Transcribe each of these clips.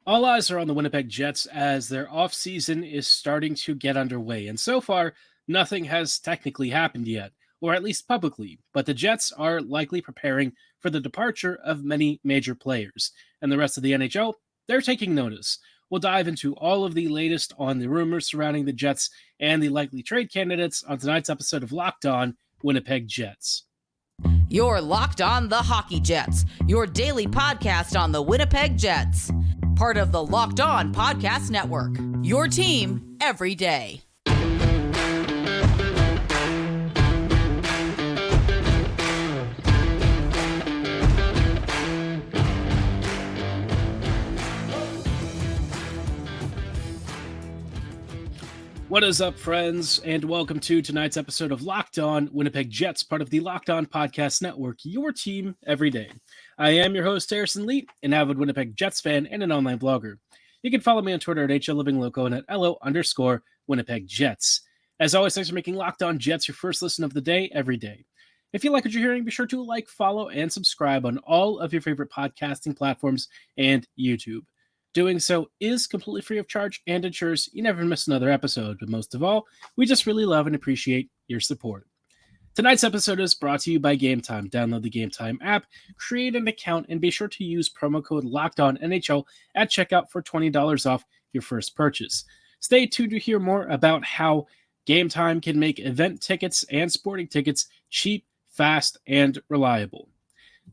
All eyes are on the Winnipeg Jets as their offseason is starting to get underway, and so far, nothing has technically happened yet, or at least publicly, but the Jets are likely preparing for the departure of many major players, and the rest of the NHL, they're taking notice. We'll dive into all of the latest on the rumors surrounding the Jets and the likely trade candidates on tonight's episode of Locked On Winnipeg Jets. You're Locked On the Hockey Jets, your daily podcast on the Winnipeg Jets. Part of the Locked On Podcast Network, your team every day. What is up, friends, and welcome to tonight's episode of Locked On Winnipeg Jets, part of the Locked On Podcast Network, your team every day. I am your host, Harrison Lee, an avid Winnipeg Jets fan and an online blogger. You can follow me on Twitter at HLLivingLoco and at LO_Winnipeg Jets. As always, thanks for making Locked On Jets your first listen of the day every day. If you like what you're hearing, be sure to like, follow, and subscribe on all of your favorite podcasting platforms and YouTube. Doing so is completely free of charge and ensures you never miss another episode. But most of all, we just really love and appreciate your support. Tonight's episode is brought to you by Gametime. Download the Gametime app, create an account, and be sure to use promo code LOCKEDONNHL at checkout for $20 off your first purchase. Stay tuned to hear more about how Gametime can make event tickets and sporting tickets cheap, fast, and reliable.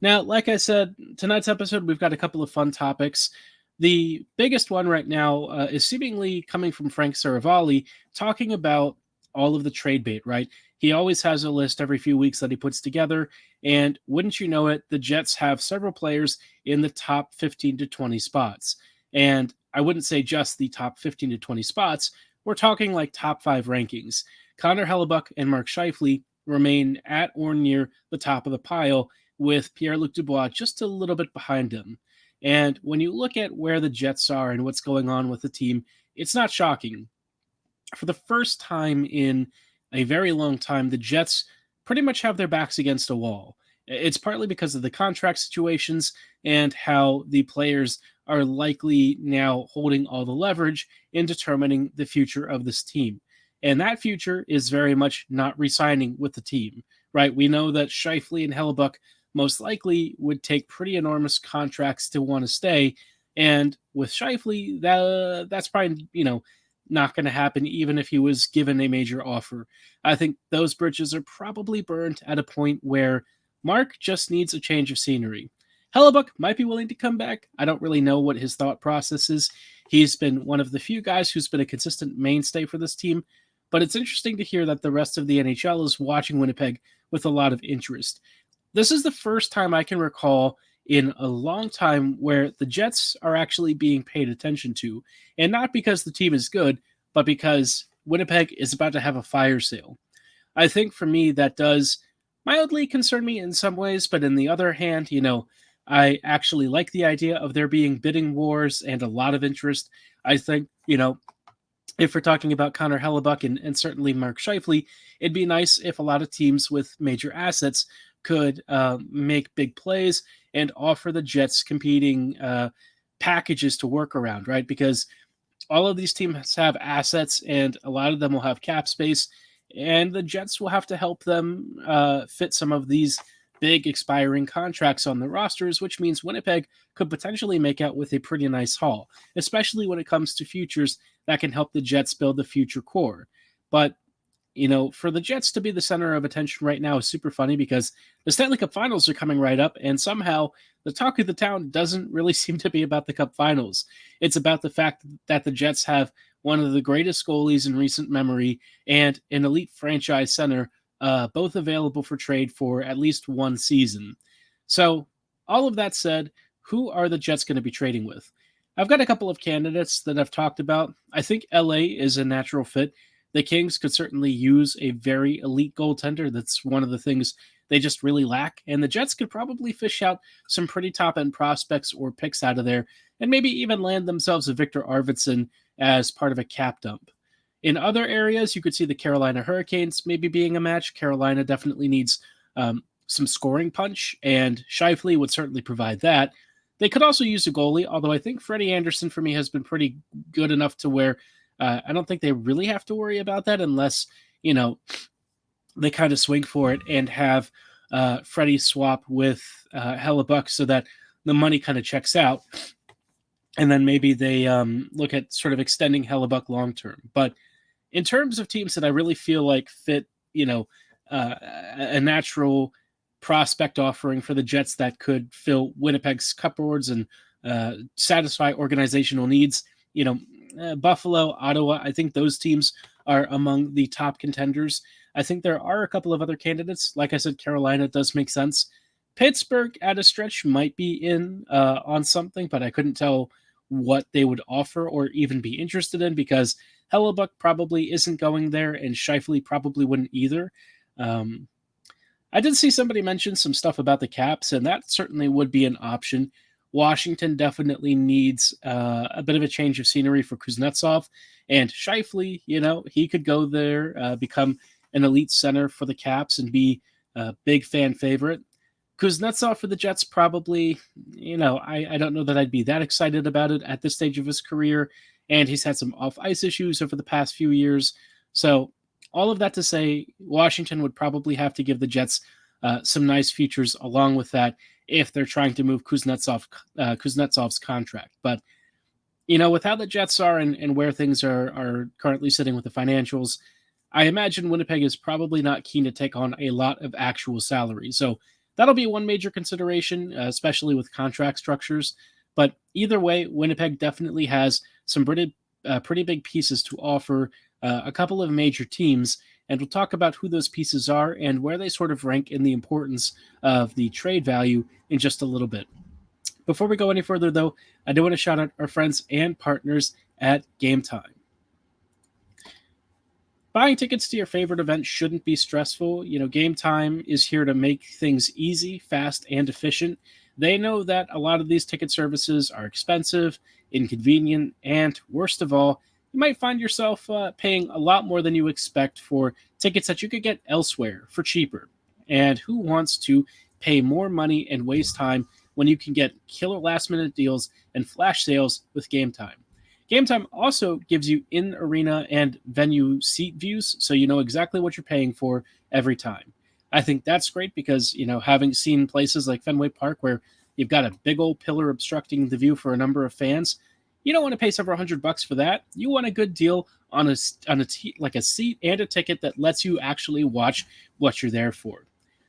Now, like I said, tonight's episode, we've got a couple of fun topics. The biggest one right now is seemingly coming from Frank Saravalli, talking about all of the trade bait, right? He always has a list every few weeks that he puts together, and wouldn't you know it, the Jets have several players in the top 15 to 20 spots. And I wouldn't say just the top 15 to 20 spots. We're talking like top 5 rankings. Connor Hellebuyck and Mark Scheifele remain at or near the top of the pile, with Pierre-Luc Dubois just a little bit behind him. And when you look at where the Jets are and what's going on with the team, it's not shocking. For the first time in a very long time, the Jets pretty much have their backs against a wall. It's partly because of the contract situations and how the players are likely now holding all the leverage in determining the future of this team. And that future is very much not re-signing with the team, right? We know that Scheifele and Hellebuyck most likely would take pretty enormous contracts to want to stay. And with Scheifele, that's probably, not going to happen even if he was given a major offer. I think those bridges are probably burned at a point where Mark just needs a change of scenery. Hellebuyck might be willing to come back. I don't really know what his thought process is. He's been one of the few guys who's been a consistent mainstay for this team, but it's interesting to hear that the rest of the NHL is watching Winnipeg with a lot of interest. This is the first time I can recall in a long time where the Jets are actually being paid attention to, and not because the team is good, but because Winnipeg is about to have a fire sale. I think for me that does mildly concern me in some ways, but in the other hand, I actually like the idea of there being bidding wars and a lot of interest. I think, if we're talking about Connor Hellebuyck and certainly Mark Scheifele, it'd be nice if a lot of teams with major assets could make big plays and offer the Jets competing packages to work around, right? Because all of these teams have assets and a lot of them will have cap space, and the Jets will have to help them fit some of these big expiring contracts on the rosters, which means Winnipeg could potentially make out with a pretty nice haul, especially when it comes to futures that can help the Jets build the future core. But for the Jets to be the center of attention right now is super funny because the Stanley Cup Finals are coming right up, and somehow the talk of the town doesn't really seem to be about the Cup Finals. It's about the fact that the Jets have one of the greatest goalies in recent memory and an elite franchise center, both available for trade for at least one season. So, all of that said, who are the Jets going to be trading with? I've got a couple of candidates that I've talked about. I think LA is a natural fit. The Kings could certainly use a very elite goaltender. That's one of the things they just really lack. And the Jets could probably fish out some pretty top-end prospects or picks out of there and maybe even land themselves a Victor Arvidsson as part of a cap dump. In other areas, you could see the Carolina Hurricanes maybe being a match. Carolina definitely needs some scoring punch, and Scheifele would certainly provide that. They could also use a goalie, although I think Freddie Anderson for me has been pretty good enough to where I don't think they really have to worry about that unless, they kind of swing for it and have Freddie swap with Hellebuck so that the money kind of checks out. And then maybe they look at sort of extending Hellebuck long term. But in terms of teams that I really feel like fit, a natural prospect offering for the Jets that could fill Winnipeg's cupboards and satisfy organizational needs, Buffalo, Ottawa, I think those teams are among the top contenders. I think there are a couple of other candidates. Like I said, Carolina does make sense. Pittsburgh at a stretch might be in on something, but I couldn't tell what they would offer or even be interested in because Hellebuck probably isn't going there and Scheifele probably wouldn't either. I did see somebody mention some stuff about the Caps, and that certainly would be an option. Washington definitely needs a bit of a change of scenery for Kuznetsov, and Scheifele, he could go there, become an elite center for the Caps and be a big fan favorite. Kuznetsov for the Jets probably, I don't know that I'd be that excited about it at this stage of his career, and he's had some off-ice issues over the past few years. So all of that to say, Washington would probably have to give the Jets some nice features along with that if they're trying to move Kuznetsov's contract. But, with how the Jets are and where things are currently sitting with the financials, I imagine Winnipeg is probably not keen to take on a lot of actual salary. So that'll be one major consideration, especially with contract structures. But either way, Winnipeg definitely has some pretty big pieces to offer a couple of major teams, and we'll talk about who those pieces are and where they sort of rank in the importance of the trade value in just a little bit. Before we go any further, though, I do want to shout out our friends and partners at Gametime. Buying tickets to your favorite event shouldn't be stressful. Gametime is here to make things easy, fast, and efficient. They know that a lot of these ticket services are expensive, inconvenient, and worst of all, you might find yourself paying a lot more than you expect for tickets that you could get elsewhere for cheaper. And who wants to pay more money and waste time when you can get killer last-minute deals and flash sales with Gametime? Gametime also gives you in-arena and venue seat views, so you know exactly what you're paying for every time. I think that's great because, having seen places like Fenway Park where you've got a big old pillar obstructing the view for a number of fans, you don't want to pay several $100s for that. You want a good deal on a seat and a ticket that lets you actually watch what you're there for.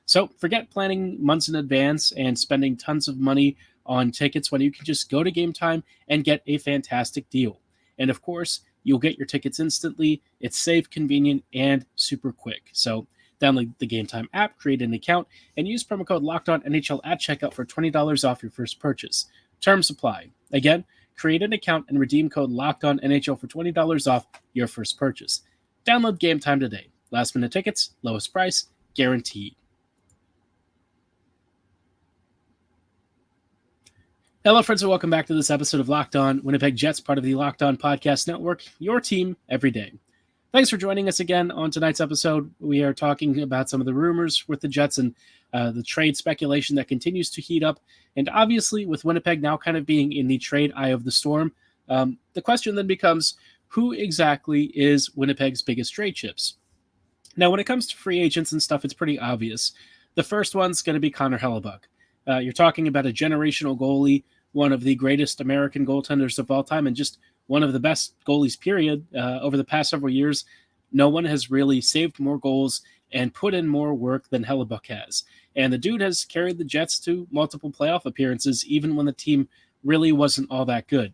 So forget planning months in advance and spending tons of money on tickets when you can just go to Gametime and get a fantastic deal. And of course, you'll get your tickets instantly. It's safe, convenient, and super quick. So download the Gametime app, create an account, and use promo code LOCKEDONNHL at checkout for $20 off your first purchase. Terms apply. Again, create an account and redeem code LOCKEDONNHL for $20 off your first purchase. Download Gametime today. Last minute tickets, lowest price, guaranteed. Hello, friends, and welcome back to this episode of Locked On Winnipeg Jets, part of the Locked On Podcast Network, your team every day. Thanks for joining us again on tonight's episode. We are talking about some of the rumors with the Jets and the trade speculation that continues to heat up. And obviously, with Winnipeg now kind of being in the trade eye of the storm, the question then becomes, who exactly is Winnipeg's biggest trade chips? Now, when it comes to free agents and stuff, it's pretty obvious. The first one's going to be Connor Hellebuck. You're talking about a generational goalie, one of the greatest American goaltenders of all time, and just one of the best goalies, period. Over the past several years, no one has really saved more goals and put in more work than Hellebuck has. And the dude has carried the Jets to multiple playoff appearances, even when the team really wasn't all that good.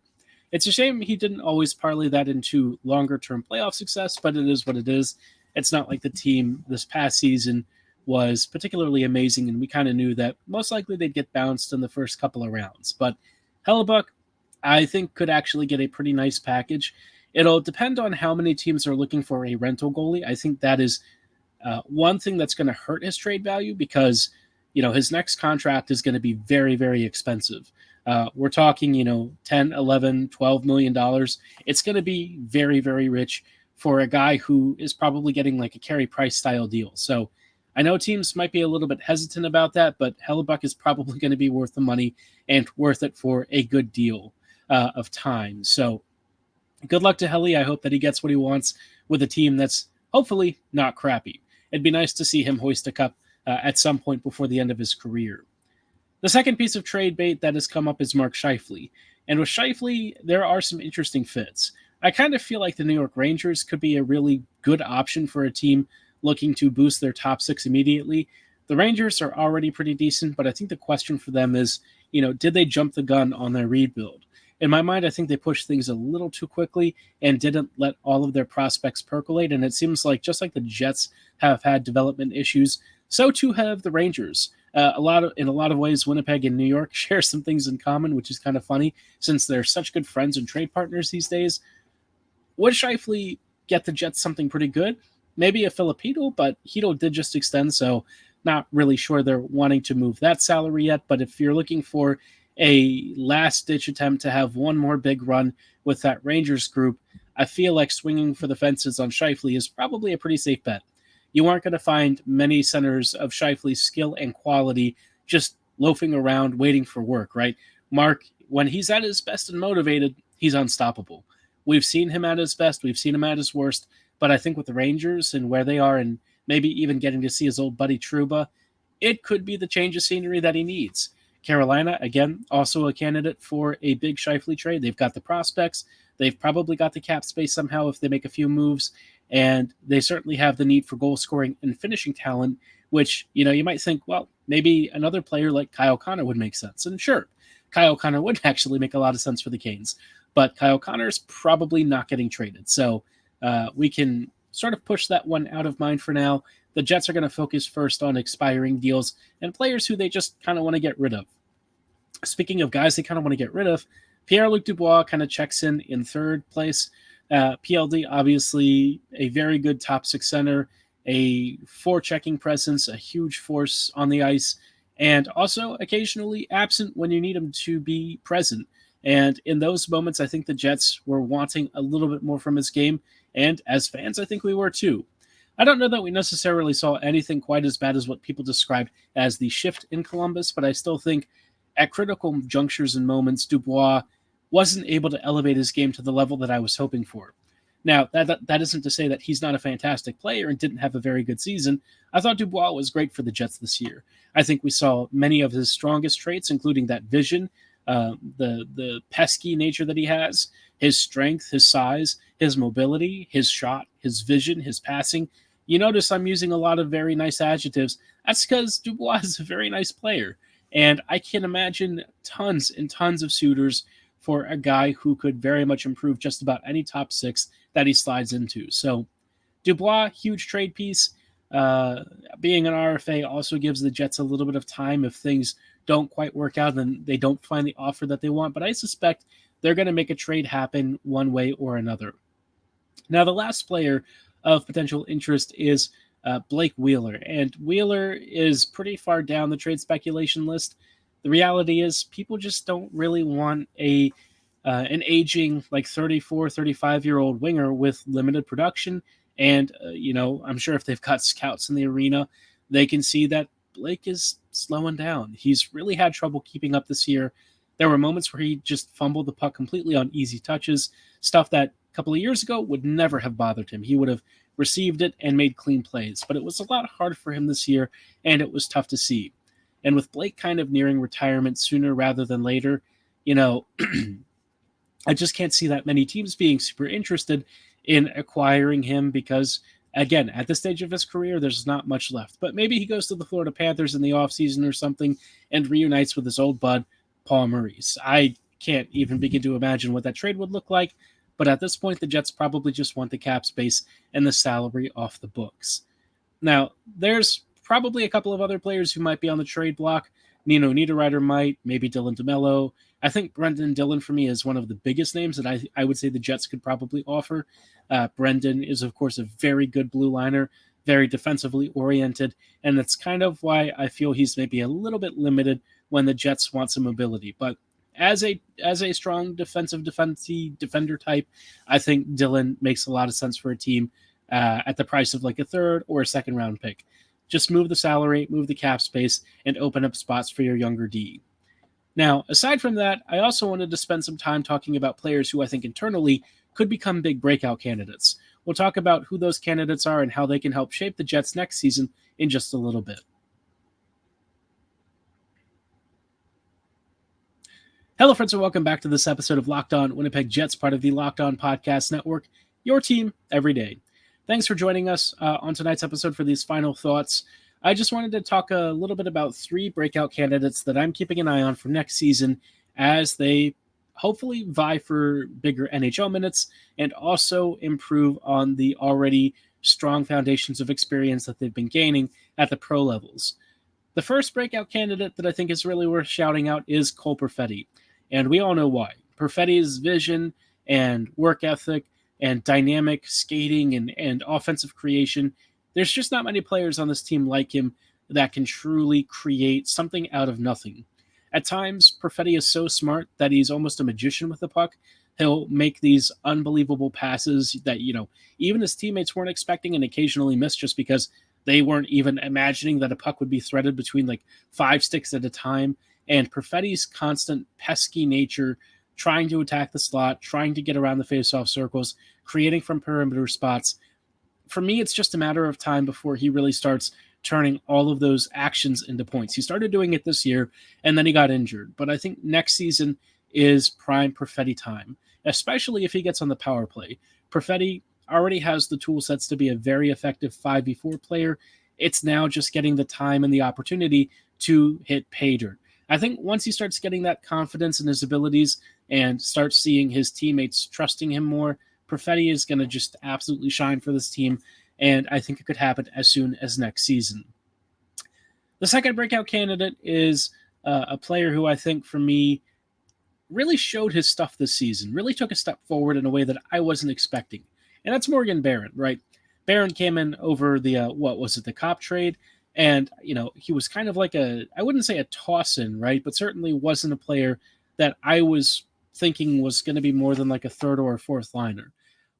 It's a shame he didn't always parlay that into longer-term playoff success, but it is what it is. It's not like the team this past season was particularly amazing, and we kind of knew that most likely they'd get bounced in the first couple of rounds. But Hellebuck, I think, could actually get a pretty nice package. It'll depend on how many teams are looking for a rental goalie. I think that is one thing that's going to hurt his trade value because, his next contract is going to be very, very expensive. We're talking, $10, $11, $12 million. It's going to be very, very rich for a guy who is probably getting like a Carey Price style deal. So I know teams might be a little bit hesitant about that, but Hellebuck is probably going to be worth the money and worth it for a good deal of time. So good luck to Helly. I hope that he gets what he wants with a team that's hopefully not crappy. It'd be nice to see him hoist a cup at some point before the end of his career. The second piece of trade bait that has come up is Mark Scheifele. And with Scheifele, there are some interesting fits. I kind of feel like the New York Rangers could be a really good option for a team looking to boost their top six immediately. The Rangers are already pretty decent, but I think the question for them is, did they jump the gun on their rebuild? In my mind, I think they pushed things a little too quickly and didn't let all of their prospects percolate. And it seems like just like the Jets have had development issues, so too have the Rangers. In a lot of ways, Winnipeg and New York share some things in common, which is kind of funny since they're such good friends and trade partners these days. Would Scheifele get the Jets something pretty good? Maybe a Filipino, but Hito did just extend, so not really sure they're wanting to move that salary yet. But if you're looking for a last-ditch attempt to have one more big run with that Rangers group, I feel like swinging for the fences on Scheifele is probably a pretty safe bet. You aren't going to find many centers of Scheifele's skill and quality just loafing around waiting for work, right? Mark, when he's at his best and motivated, he's unstoppable. We've seen him at his best. We've seen him at his worst. But I think with the Rangers and where they are and maybe even getting to see his old buddy Trouba, it could be the change of scenery that he needs. Carolina, again, also a candidate for a big Scheifele trade. They've got the prospects. They've probably got the cap space somehow if they make a few moves. And they certainly have the need for goal scoring and finishing talent, which, you might think, well, maybe another player like Kyle Connor would make sense. And sure, Kyle Connor would actually make a lot of sense for the Canes. But Kyle Connor is probably not getting traded. So we can sort of push that one out of mind for now. The Jets are going to focus first on expiring deals and players who they just kind of want to get rid of. Speaking of guys they kind of want to get rid of, Pierre-Luc Dubois kind of checks in third place. PLD, obviously a very good top six center, a forechecking presence, a huge force on the ice, and also occasionally absent when you need him to be present. And in those moments, I think the Jets were wanting a little bit more from his game. And as fans, I think we were too. I don't know that we necessarily saw anything quite as bad as what people described as the shift in Columbus, but I still think at critical junctures and moments, Dubois wasn't able to elevate his game to the level that I was hoping for. Now, that isn't to say that he's not a fantastic player and didn't have a very good season. I thought Dubois was great for the Jets this year. I think we saw many of his strongest traits, including that vision, the pesky nature that he has, his strength, his size, his mobility, his shot, his vision, his passing. You notice I'm using a lot of very nice adjectives. That's because Dubois is a very nice player. And I can imagine tons and tons of suitors for a guy who could very much improve just about any top six that he slides into. So Dubois, huge trade piece. Being an RFA also gives the Jets a little bit of time if things don't quite work out and they don't find the offer that they want. But I suspect they're going to make a trade happen one way or another. Now, the last player of potential interest is Blake Wheeler. And Wheeler is pretty far down the trade speculation list. The reality is people just don't really want an aging, like 34, 35-year-old winger with limited production. And, I'm sure if they've got scouts in the arena, they can see that Blake is slowing down. He's really had trouble keeping up this year. There were moments where he just fumbled the puck completely on easy touches, stuff that a couple of years ago would never have bothered him. He would have received it and made clean plays. But it was a lot harder for him this year, and it was tough to see. And with Blake kind of nearing retirement sooner rather than later, I just can't see that many teams being super interested in acquiring him because, again, at this stage of his career, there's not much left. But maybe he goes to the Florida Panthers in the offseason or something and reunites with his old bud, Paul Maurice. I can't even begin to imagine what that trade would look like. But at this point, the Jets probably just want the cap space and the salary off the books. Now, there's probably a couple of other players who might be on the trade block. Nino Niederreiter might, maybe Dylan DeMello. I think Brendan Dillon for me is one of the biggest names that I would say the Jets could probably offer. Brendan is, of course, a very good blue liner, very defensively oriented, and that's kind of why I feel he's maybe a little bit limited when the Jets want some mobility. But as a strong defender type, I think Dillon makes a lot of sense for a team at the price of like a third or a second round pick. Just move the salary, move the cap space, and open up spots for your younger D. Now, aside from that, I also wanted to spend some time talking about players who I think internally could become big breakout candidates. We'll talk about who those candidates are and how they can help shape the Jets next season in just a little bit. Hello, friends, and welcome back to this episode of Locked On Winnipeg Jets, part of the Locked On Podcast Network, your team every day. Thanks for joining us on tonight's episode for these final thoughts. I just wanted to talk a little bit about 3 breakout candidates that I'm keeping an eye on for next season as they hopefully vie for bigger NHL minutes and also improve on the already strong foundations of experience that they've been gaining at the pro levels. The first breakout candidate that I think is really worth shouting out is Cole Perfetti, and we all know why. Perfetti's vision and work ethic and dynamic skating and offensive creation, there's just not many players on this team like him that can truly create something out of nothing. At times, Perfetti is so smart that he's almost a magician with the puck. He'll make these unbelievable passes that, even his teammates weren't expecting and occasionally miss just because they weren't even imagining that a puck would be threaded between like 5 sticks at a time. And Perfetti's constant pesky nature, trying to attack the slot, trying to get around the faceoff circles, creating from perimeter spots. For me, it's just a matter of time before he really starts turning all of those actions into points. He started doing it this year, and then he got injured. But I think next season is prime Perfetti time, especially if he gets on the power play. Perfetti already has the tool sets to be a very effective 5v4 player. It's now just getting the time and the opportunity to hit pay dirt. I think once he starts getting that confidence in his abilities and starts seeing his teammates trusting him more, Perfetti is going to just absolutely shine for this team, and I think it could happen as soon as next season. The second breakout candidate is a player who I think, for me, really showed his stuff this season, really took a step forward in a way that I wasn't expecting, and that's Morgan Barron, right? Barron came in over the, the Cop trade, and, he was kind of like I wouldn't say a toss-in, right? But certainly wasn't a player that I was thinking was going to be more than like a third or a fourth liner.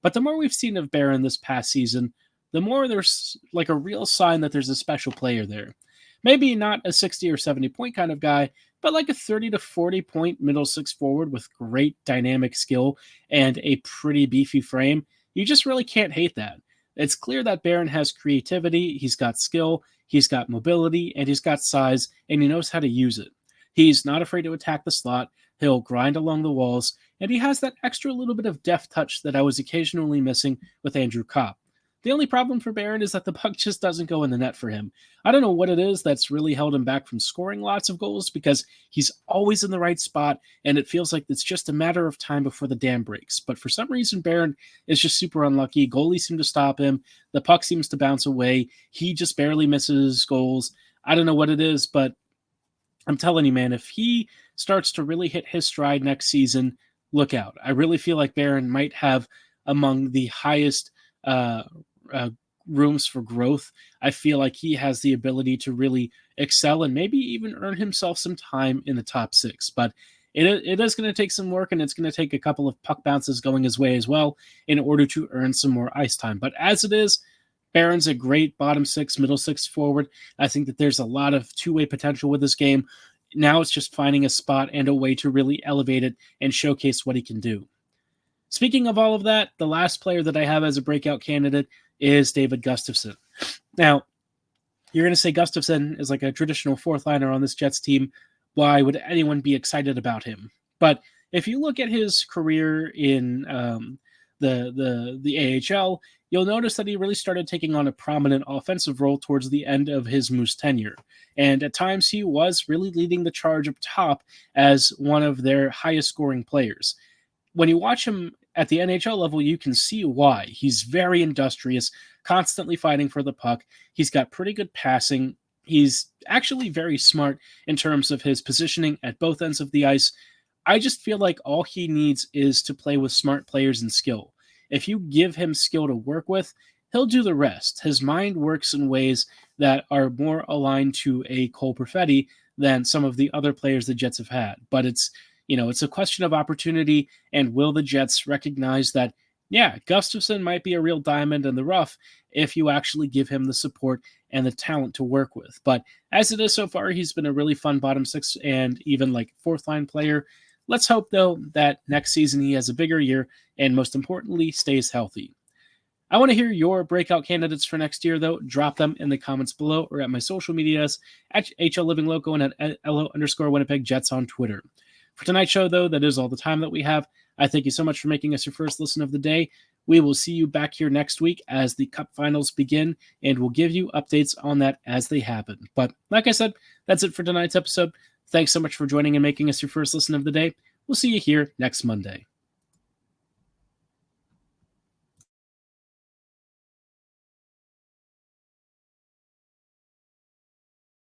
But the more we've seen of Barron this past season, the more there's like a real sign that there's a special player there. Maybe not a 60 or 70 point kind of guy, but like a 30 to 40 point middle six forward with great dynamic skill and a pretty beefy frame. You just really can't hate that. It's clear that Barron has creativity, he's got skill, he's got mobility, and he's got size, and he knows how to use it. He's not afraid to attack the slot, he'll grind along the walls, and he has that extra little bit of deft touch that I was occasionally missing with Andrew Kopp. The only problem for Barron is that the puck just doesn't go in the net for him. I don't know what it is that's really held him back from scoring lots of goals because he's always in the right spot, and it feels like it's just a matter of time before the dam breaks. But for some reason, Barron is just super unlucky. Goalies seem to stop him. The puck seems to bounce away. He just barely misses goals. I don't know what it is, but I'm telling you, man, if he starts to really hit his stride next season, look out. I really feel like Barron might have among the highest rooms for growth. I feel like he has the ability to really excel and maybe even earn himself some time in the top 6. But it is going to take some work, and it's going to take a couple of puck bounces going his way as well in order to earn some more ice time. But as it is, Barron's a great bottom 6, middle 6 forward. I think that there's a lot of two-way potential with this game. Now it's just finding a spot and a way to really elevate it and showcase what he can do. Speaking of all of that, the last player that I have as a breakout candidate is David Gustafson. Now, you're going to say Gustafson is like a traditional fourth liner on this Jets team. Why would anyone be excited about him? But if you look at his career in the AHL, you'll notice that he really started taking on a prominent offensive role towards the end of his Moose tenure. And at times he was really leading the charge up top as one of their highest scoring players. When you watch him at the NHL level, you can see why. He's very industrious, constantly fighting for the puck. He's got pretty good passing. He's actually very smart in terms of his positioning at both ends of the ice. I just feel like all he needs is to play with smart players and skill. If you give him skill to work with, he'll do the rest. His mind works in ways that are more aligned to a Cole Perfetti than some of the other players the Jets have had. But it's a question of opportunity, and will the Jets recognize that Yeah, Gustafson might be a real diamond in the rough if you actually give him the support and the talent to work with. But as it is so far, he's been a really fun bottom six and even like fourth line player. Let's hope, though, that next season he has a bigger year and most importantly, stays healthy. I want to hear your breakout candidates for next year, though. Drop them in the comments below or at my social medias at HLLivingLoco and at LO_Winnipeg Jets on Twitter. For tonight's show, though, that is all the time that we have. I thank you so much for making us your first listen of the day. We will see you back here next week as the Cup finals begin, and we'll give you updates on that as they happen. But like I said, that's it for tonight's episode. Thanks so much for joining and making us your first listen of the day. We'll see you here next Monday.